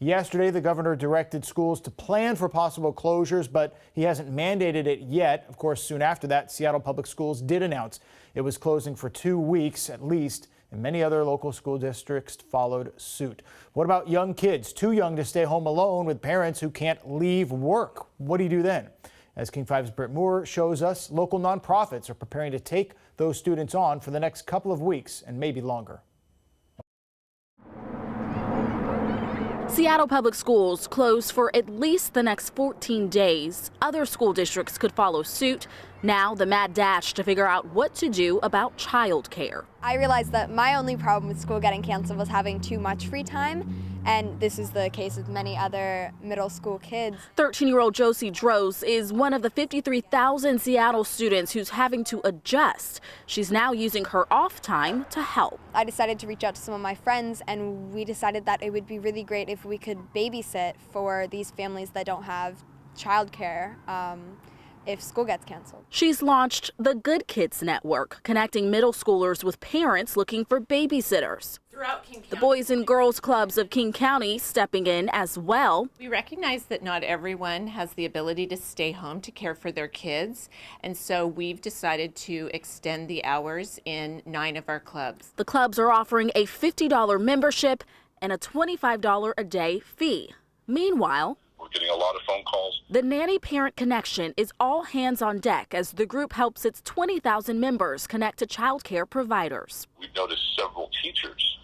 Yesterday, the governor directed schools to plan for possible closures, but he hasn't mandated it yet. Of course, soon after that, Seattle Public Schools did announce it was closing for 2 weeks at least, and many other local school districts followed suit. What about young kids, too young to stay home alone with parents who can't leave work? What do you do then? As King 5's Britt Moore shows us, local nonprofits are preparing to take those students on for the next couple of weeks and maybe longer. Seattle Public Schools closed for at least the next 14 days. Other school districts could follow suit. Now the mad dash to figure out what to do about childcare. I realized that my only problem with school getting canceled was having too much free time. And this is the case with many other middle school kids. 13-year-old Josie Droz is one of the 53,000 Seattle students who's having to adjust. She's now using her off time to help. I decided to reach out to some of my friends, and we decided that it would be really great if we could babysit for these families that don't have childcare if school gets canceled. She's launched the Good Kids Network, connecting middle schoolers with parents looking for babysitters. The Boys and Girls Clubs of King County stepping in as well. We recognize that not everyone has the ability to stay home to care for their kids, and so we've decided to extend the hours in 9 of our clubs. The clubs are offering a $50 membership and a $25 a day fee. Meanwhile, we're getting a lot of phone calls. The Nanny Parent Connection is all hands on deck as the group helps its 20,000 members connect to childcare providers. We've noticed several teachers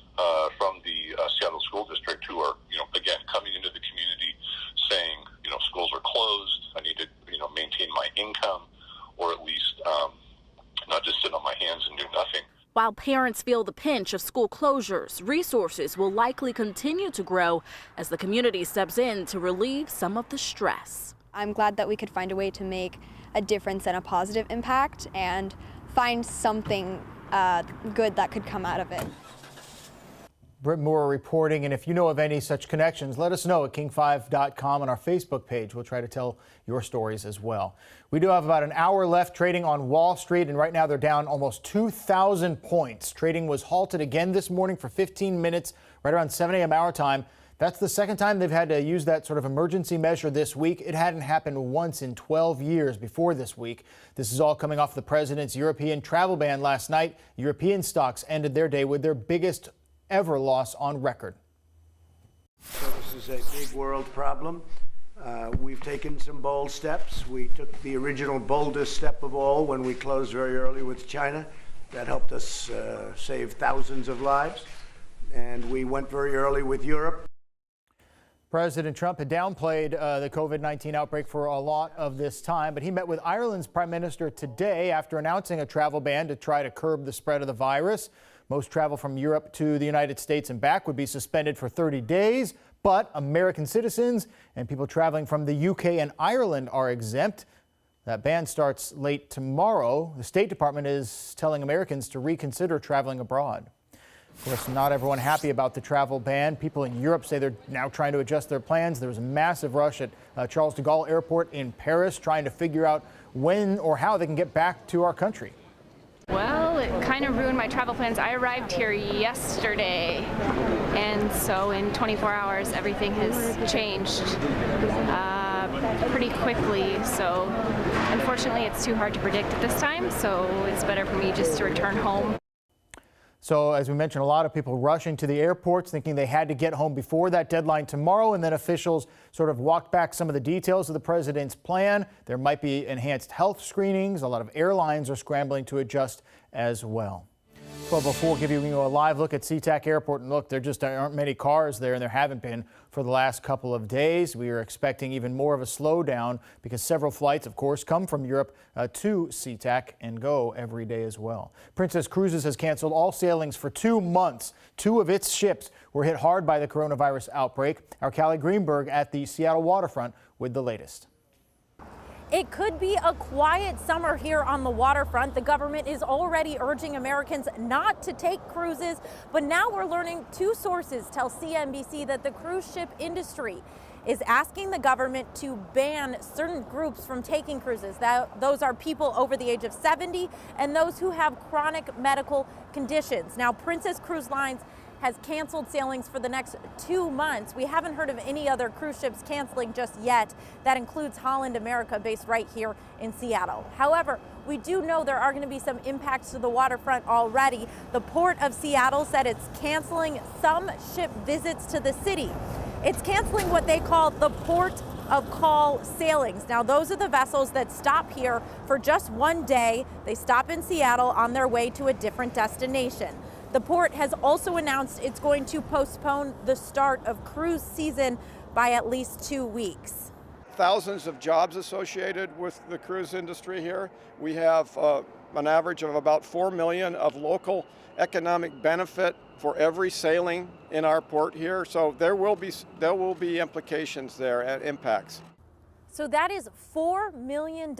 from the Seattle School District who are, again, coming into the community saying, schools are closed. I need to, maintain my income, or at least not just sit on my hands and do nothing. While parents feel the pinch of school closures, resources will likely continue to grow as the community steps in to relieve some of the stress. I'm glad that we could find a way to make a difference and a positive impact and find something good that could come out of it. Britt Moore reporting, and if you know of any such connections, let us know at king5.com on our Facebook page. We'll try to tell your stories as well. We do have about an hour left trading on Wall Street, and right now they're down almost 2,000 points. Trading was halted again this morning for 15 minutes, right around 7 a.m. our time. That's the second time they've had to use that sort of emergency measure this week. It hadn't happened once in 12 years before this week. This is all coming off the president's European travel ban last night. European stocks ended their day with their biggest ever loss on record. So this is a big world problem. We've taken some bold steps. We took the original boldest step of all when we closed very early with China. That helped us save thousands of lives. And we went very early with Europe. President Trump had downplayed the COVID-19 outbreak for a lot of this time, but he met with Ireland's prime minister today after announcing a travel ban to try to curb the spread of the virus. Most travel from Europe to the United States and back would be suspended for 30 days, but American citizens and people traveling from the UK and Ireland are exempt. That ban starts late tomorrow. The State Department is telling Americans to reconsider traveling abroad. Of course, not everyone happy about the travel ban. People in Europe say they're now trying to adjust their plans. There was a massive rush at Charles de Gaulle Airport in Paris trying to figure out when or how they can get back to our country. Well, it kind of ruined my travel plans. I arrived here yesterday, and so in 24 hours, everything has changed pretty quickly. So unfortunately, it's too hard to predict at this time, so it's better for me just to return home. So as we mentioned, a lot of people rushing to the airports thinking they had to get home before that deadline tomorrow, and then officials sort of walked back some of the details of the president's plan. There might be enhanced health screenings. A lot of airlines are scrambling to adjust as well. 12:04, giving you a live look at SeaTac Airport, and look, there just aren't many cars there, and there haven't been for the last couple of days. We are expecting even more of a slowdown because several flights, of course, come from Europe to SeaTac and go every day as well. Princess Cruises has canceled all sailings for 2 months. 2 of its ships were hit hard by the coronavirus outbreak. Our Callie Greenberg at the Seattle waterfront with the latest. It could be a quiet summer here on the waterfront. The government is already urging Americans not to take cruises, but now we're learning 2 sources tell CNBC that the cruise ship industry is asking the government to ban certain groups from taking cruises. Those are people over the age of 70 and those who have chronic medical conditions. Now, Princess Cruise Lines has canceled sailings for the next 2 months. We haven't heard of any other cruise ships canceling just yet. That includes Holland America, based right here in Seattle. However, we do know there are going to be some impacts to the waterfront already. The Port of Seattle said it's canceling some ship visits to the city. It's canceling what they call the Port of Call sailings. Now, those are the vessels that stop here for just one day. They stop in Seattle on their way to a different destination. The port has also announced it's going to postpone the start of cruise season by at least 2 weeks. Thousands of jobs associated with the cruise industry here. We have an average of about 4 million of local economic benefit for every sailing in our port here. So there will be implications there and impacts. So that is $4 million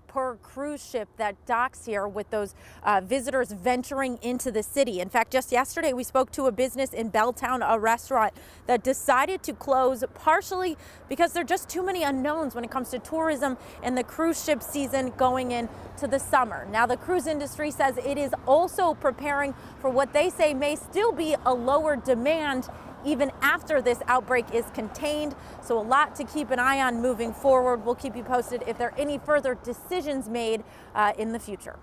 per cruise ship that docks here with those visitors venturing into the city. In fact, just yesterday we spoke to a business in Belltown, a restaurant that decided to close partially because there are just too many unknowns when it comes to tourism and the cruise ship season going into the summer. Now, the cruise industry says it is also preparing for what they say may still be a lower demand even after this outbreak is contained. So a lot to keep an eye on moving forward. We'll keep you posted if there are any further decisions made in the future.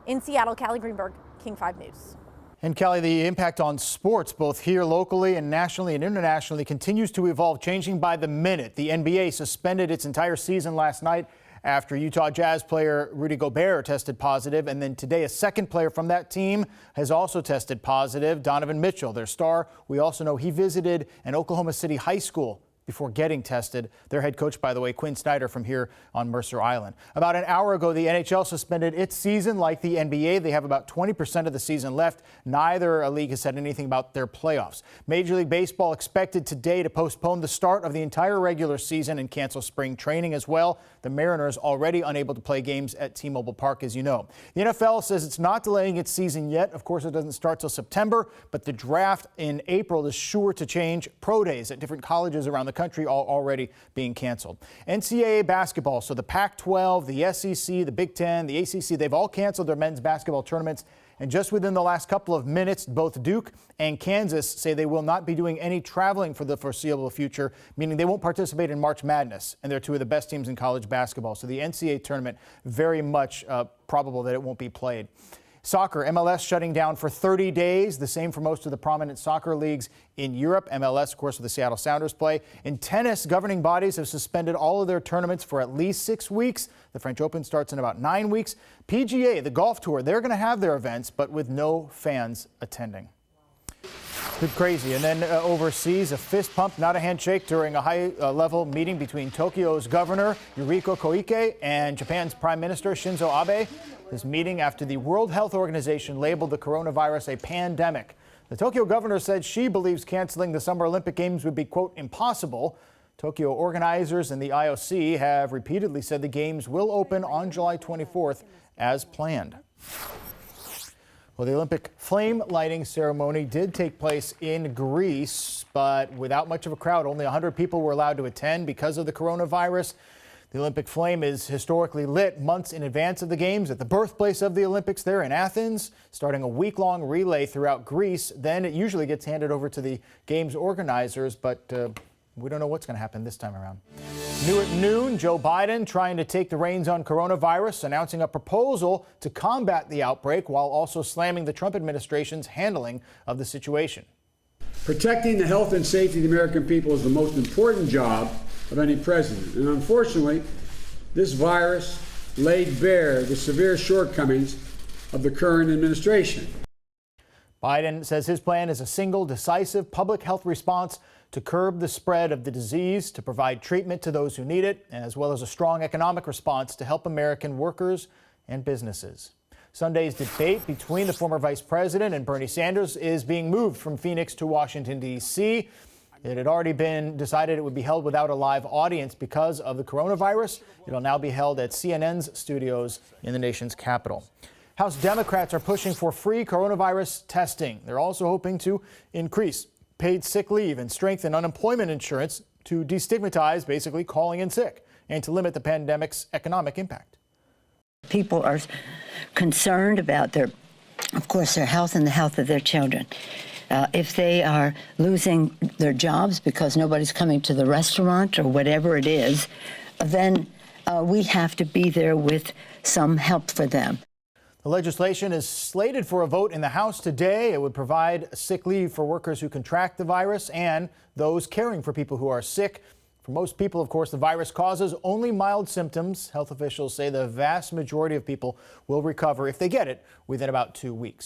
In Seattle, Callie Greenberg, King 5 News. And Kelly, the impact on sports, both here locally and nationally and internationally, continues to evolve, changing by the minute. The NBA suspended its entire season last night after Utah Jazz player Rudy Gobert tested positive. And then today, a second player from that team has also tested positive, Donovan Mitchell, their star. We also know he visited an Oklahoma City high school before getting tested. Their head coach, by the way, Quinn Snyder, from here on Mercer Island. About an hour ago, the NHL suspended its season like the NBA. They have about 20% of the season left. Neither league has said anything about their playoffs. Major League Baseball expected today to postpone the start of the entire regular season and cancel spring training as well. The Mariners already unable to play games at T-Mobile Park, as you know. The NFL says it's not delaying its season yet. Of course, it doesn't start till September, but the draft in April is sure to change. Pro days at different colleges around the country are already being canceled. NCAA basketball, so the Pac-12, the SEC, the Big Ten, the ACC, they've all canceled their men's basketball tournaments. And just within the last couple of minutes, both Duke and Kansas say they will not be doing any traveling for the foreseeable future, meaning they won't participate in March Madness. And they're two of the best teams in college basketball. So the NCAA tournament, very much probable that it won't be played. Soccer, MLS shutting down for 30 days, the same for most of the prominent soccer leagues in Europe. MLS, of course, where the Seattle Sounders play. In tennis, governing bodies have suspended all of their tournaments for at least 6 weeks. The French Open starts in about 9 weeks. PGA, the golf tour, they're going to have their events, but with no fans attending. Good crazy. And then overseas, a fist pump, not a handshake, during a high-level meeting between Tokyo's governor, Yuriko Koike, and Japan's Prime Minister, Shinzo Abe. This meeting after the World Health Organization labeled the coronavirus a pandemic. The Tokyo governor said she believes canceling the Summer Olympic Games would be, quote, impossible. Tokyo organizers and the IOC have repeatedly said the Games will open on July 24th as planned. Well, the Olympic flame lighting ceremony did take place in Greece, but without much of a crowd. Only 100 people were allowed to attend because of the coronavirus. The Olympic flame is historically lit months in advance of the Games at the birthplace of the Olympics there in Athens, starting a week-long relay throughout Greece. Then it usually gets handed over to the Games organizers, but we don't know what's going to happen this time around. New at noon, Joe Biden trying to take the reins on coronavirus, announcing a proposal to combat the outbreak while also slamming the Trump administration's handling of the situation. Protecting the health and safety of the American people is the most important job of any president. And unfortunately, this virus laid bare the severe shortcomings of the current administration. Biden says his plan is a single, decisive public health response to curb the spread of the disease, to provide treatment to those who need it, as well as a strong economic response to help American workers and businesses. Sunday's debate between the former vice president and Bernie Sanders is being moved from Phoenix to Washington, D.C. It had already been decided it would be held without a live audience because of the coronavirus. It'll now be held at CNN's studios in the nation's capital. House Democrats are pushing for free coronavirus testing. They're also hoping to increase paid sick leave and strengthen unemployment insurance to destigmatize basically calling in sick and to limit the pandemic's economic impact. People are concerned about of course, their health and the health of their children. If they are losing their jobs because nobody's coming to the restaurant or whatever it is, then we have to be there with some help for them. The legislation is slated for a vote in the House today. It would provide sick leave for workers who contract the virus and those caring for people who are sick. For most people, of course, the virus causes only mild symptoms. Health officials say the vast majority of people will recover if they get it within about 2 weeks.